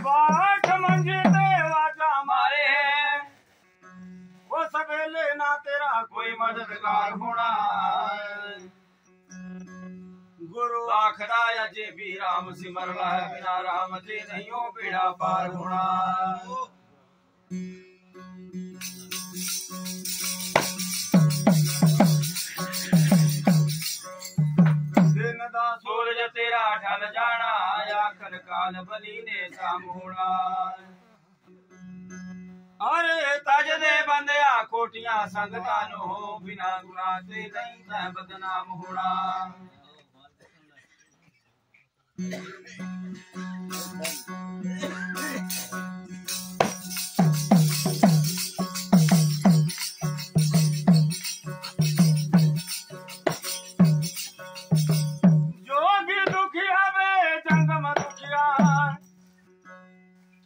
बाट मंजी देवाजा मारे वो सवेले ना तेरा कोई मददगार होना गुरु आखदा जे भी राम सिमर ला है बिना राम जे नहीं हो बेड़ा पार होना दिन दा सूरज तेरा ढल जाना आखिर काल बली ने शाम होना अरे तज दे बंदिया कोटियां संगतां नो बिना गुनाह ते नहीं तै बदनाम होना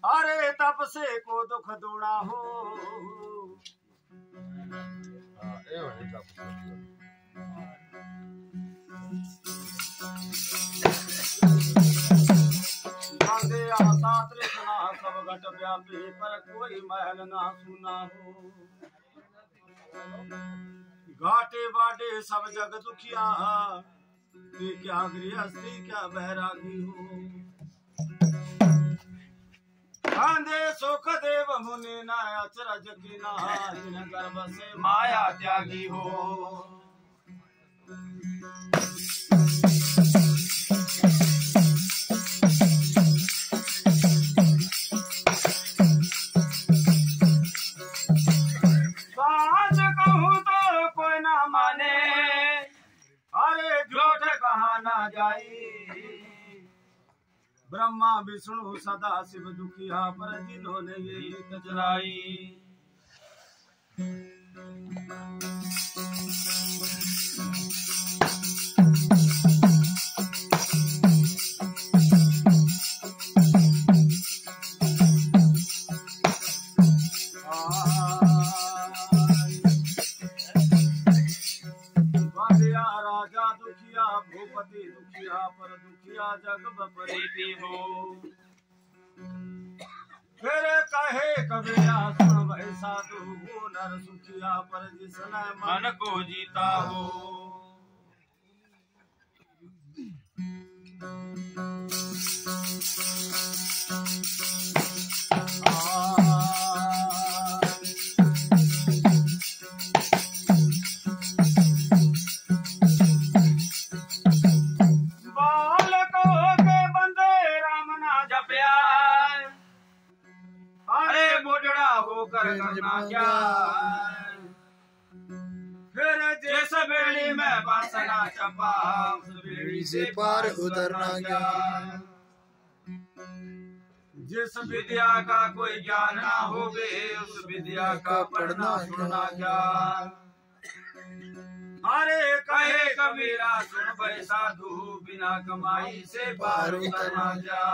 अरे तप से को दुख दूना हो आशा तृष्णा सब घट व्यापी पर कोई महल ना सुना हो घाटे बाटे सब जग दुखिया क्या गृहस्थी क्या बैरागी हो आंधे सुख देव मुनि ना अचरज की ना जिन गर्भ से माया त्यागी हो साच कहूँ तो कोई ना माने अरे झूठ कहा ना जाई ब्रह्मा विष्णु सदा शिव दुखिया पर जिन्होंने ये रीत जलाई राजा दुखिया भूपति दुखिया पर दुखिया जग बपरीति हो फिर कहे कबीरा सुन भाई साधु हो नर सुखिया पर जिसने मन को जीता हो करना क्या फिर जिस बेड़ी में बसना चपा उस बेड़ी से पार उतरना क्या जिस विद्या का कोई ज्ञान ना होवे उस विद्या का पढ़ना सुनना क्या अरे कहे कबीरा सुन भाई साधु बिना कमाई से पार उतरना क्या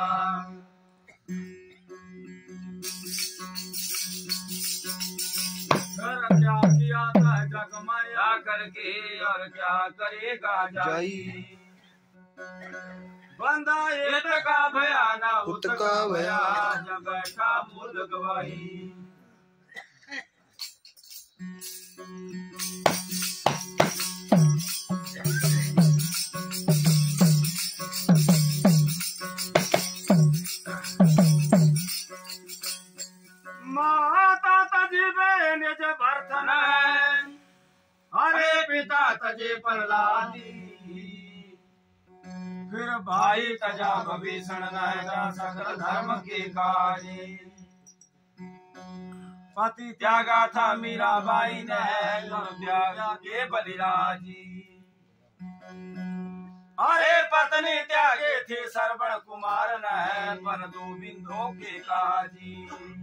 क्या किया था जग माया करके और क्या करेगा जाई बंदा एक का भयाना उत का भया जब बैठा मूल गवाही माता तजीबे निज भरतन अरे पिता तजे प्रहलादी फिर भाई तजा भीषण जा सकल धर्म के काजी पति त्यागा था मीराबाई ने त्यागा के बलिराजी अरे पत्नी त्यागे थे सरवण कुमार न पर दो बिंदों के काजी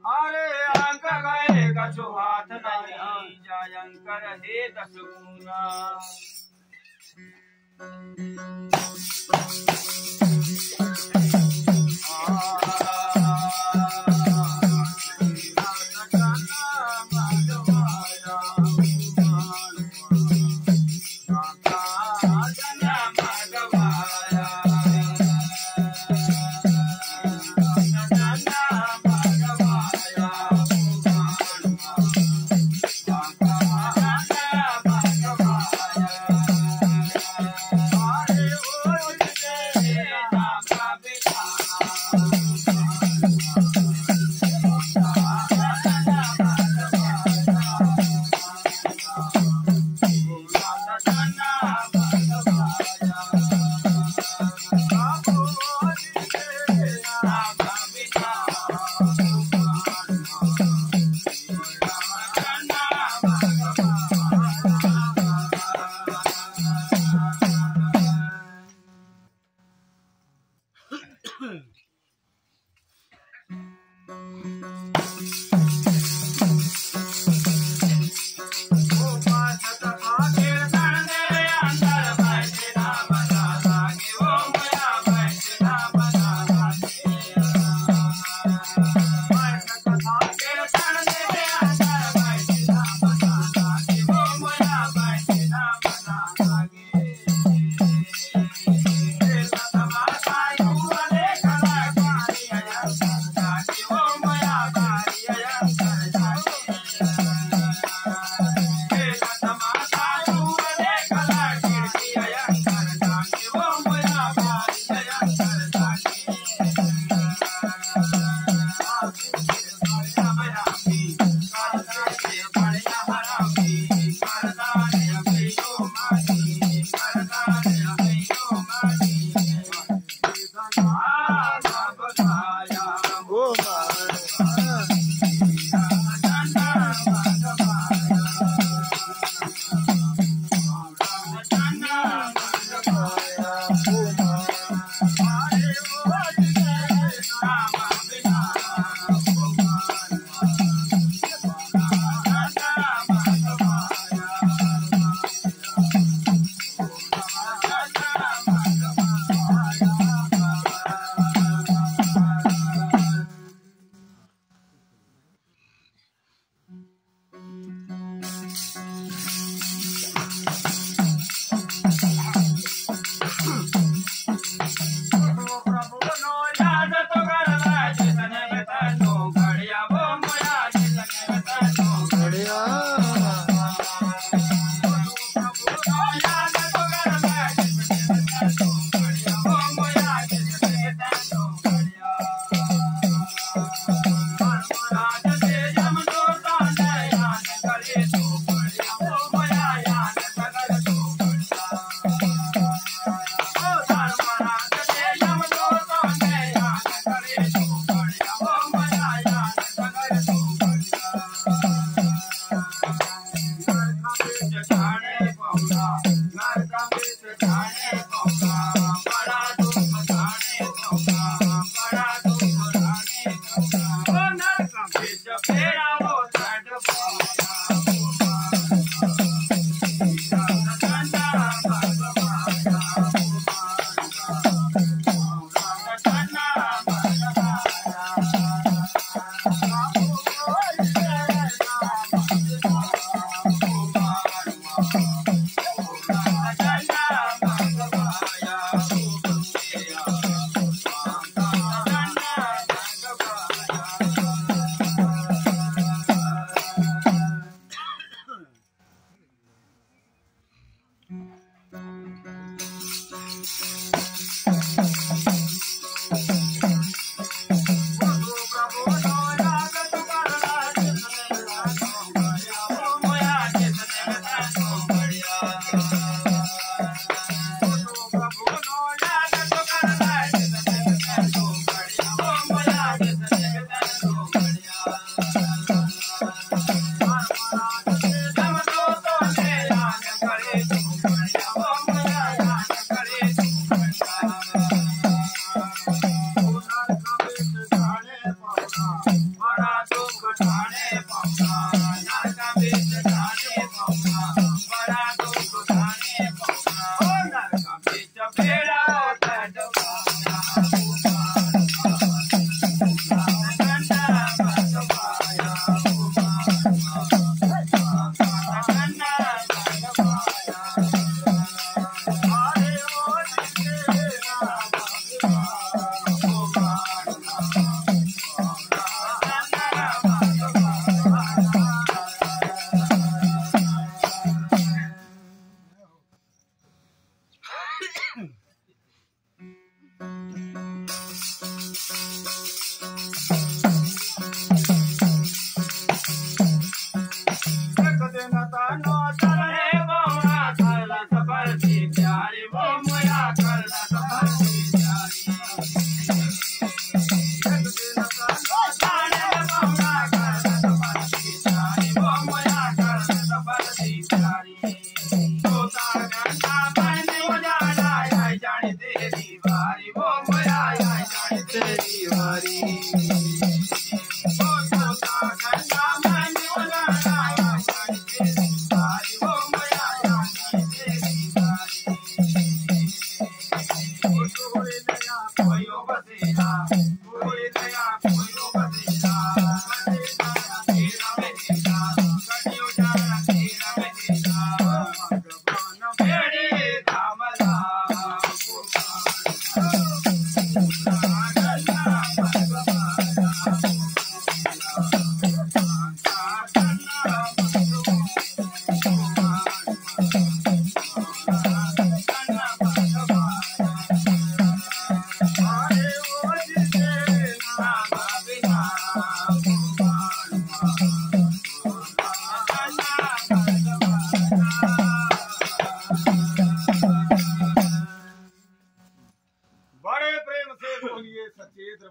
अरे अंक गए कछु हाथ नहीं जयंकर हे दस गुना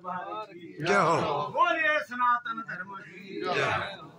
तुम्हारे की जय हो। बोलिए सनातन धर्म की जय।